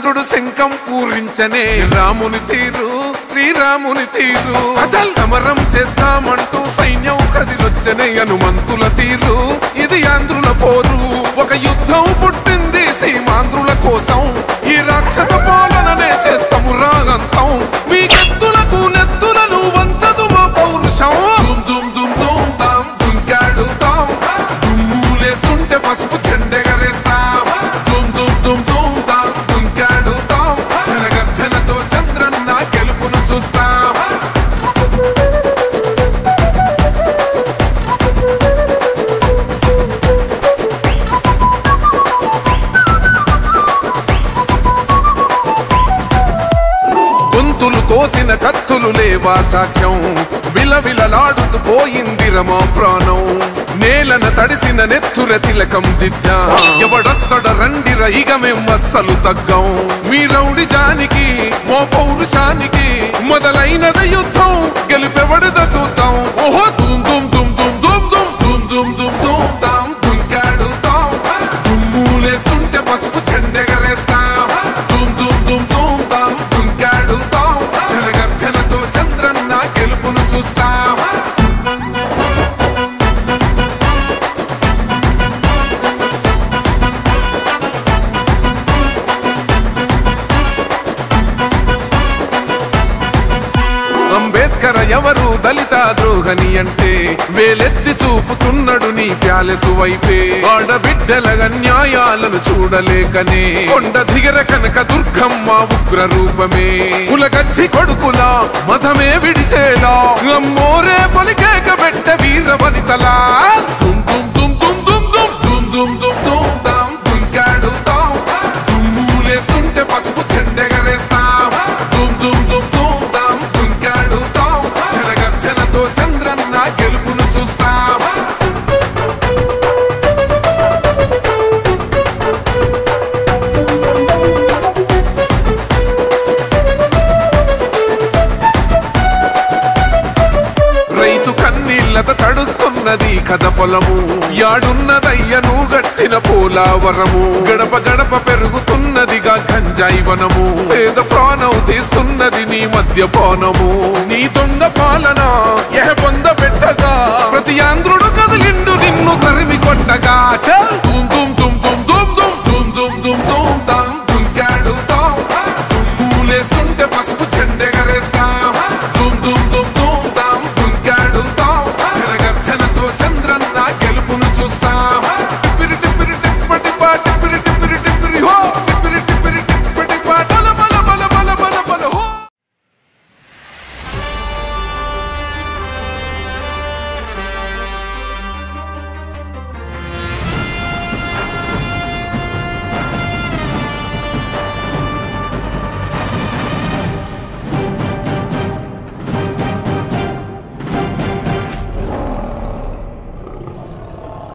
శంకరుడు శంఖం పూరించనే రాముని తీరు శ్రీరాముని తీరు అచల్ సమరం చేద్దామంటూ సైన్యం కదిలొచ్చనే హనుమంతుల తీరు ఇది ఆంధ్రుల పోరు ఒక యుద్ధం పుట్టింది సీమాంధ్రుల కోసం ఈ రాక్షస పాలననే చేస్తాము రాగంతం మీ కత్తులకు నెత్తులను వంచదు మా పౌరుషం దుమ్ దుమ్ దుమ్ తాం దుంకాడుతాం దుమ్ములేస్తుంటే పసుపు చెండెగరేస్తాం దుమ్ దుమ్ దుమ్ దుమ్ తాం దుంకాడుతాం జనగర్జనతో చంద్రన్న గెలుపును చూస్తాం గొంతులు కోసిన కత్తులు లేవా సాక్ష్యం విలవిలలాడుతూ పోయింది రమా ప్రాణం నేలన తడిసిన నెత్తుర తిలకం దిద్దా ఎవడొస్తడ రండిర ఇక మేం అస్సలు తగ్గం మీ రౌడి జానికి మో పౌరుషానికి మొదలైనద యుద్ధం గెలుపెవడద చూద్దాం ఓహో దుమ్ దుమ్ దుమ్ దుమ్ దుమ్ దుమ్ దుమ్ దుమ్ దుమ్ దుమ్ తాం దుంకాడుతాం దుమ్ములేస్తుంటే పసుపు చెండెగరేస్తాం దుమ్ దుమ్ దుమ్ దుమ్ తాం దుంకాడుతాం జనగర్జనతో చంద్రన్న గెలుపును చూస్తాం అంబేద్కర్ ఎవరు దళిత ద్రోహని అంటే వేలెత్తి చూపుతున్నాడు నీ ప్యాలెసు వైపే ఆడబిడ్డల న్యాయాలను చూడలేకనే కొండ దిగర కనక దుర్గమ్మ ఉగ్ర రూపమే కులగచ్చి కొడుకులా మతమే విడిచేలా అమ్మోరే పొలికేక పెట్ట వీర వనితలా దుమ్ దుమ్ దుమ్ దుమ్ దుమ్ దుమ్ దుమ్ దుమ్ దుమ్ తాం దుంకాడుతాం దుమ్ములేస్తుంటే పసుపు చెండెగరేస్తాం దుమ్ దుమ్ దుమ్ దుమ్ తాం దుంకాడుతాం జనగర్జనతో చంద్రన్న గెలుపును చూస్తాం రైతు కన్నీళ్లతో తడుస్తున్నది కథ పొలము యాడున్నదయ్యను గట్టిన పోలావరము గడప గడప పెరుగుతున్నదిగా గంజాయి వనము పేద ప్రాణం తీస్తున్నది నీ మద్యపానము నీ దొంగ పాలన ఎహ పొంద పెట్టగా ప్రతి ఆంధ్రుడు కదిలిండు నిన్ను తరిమి కొట్టగా చల్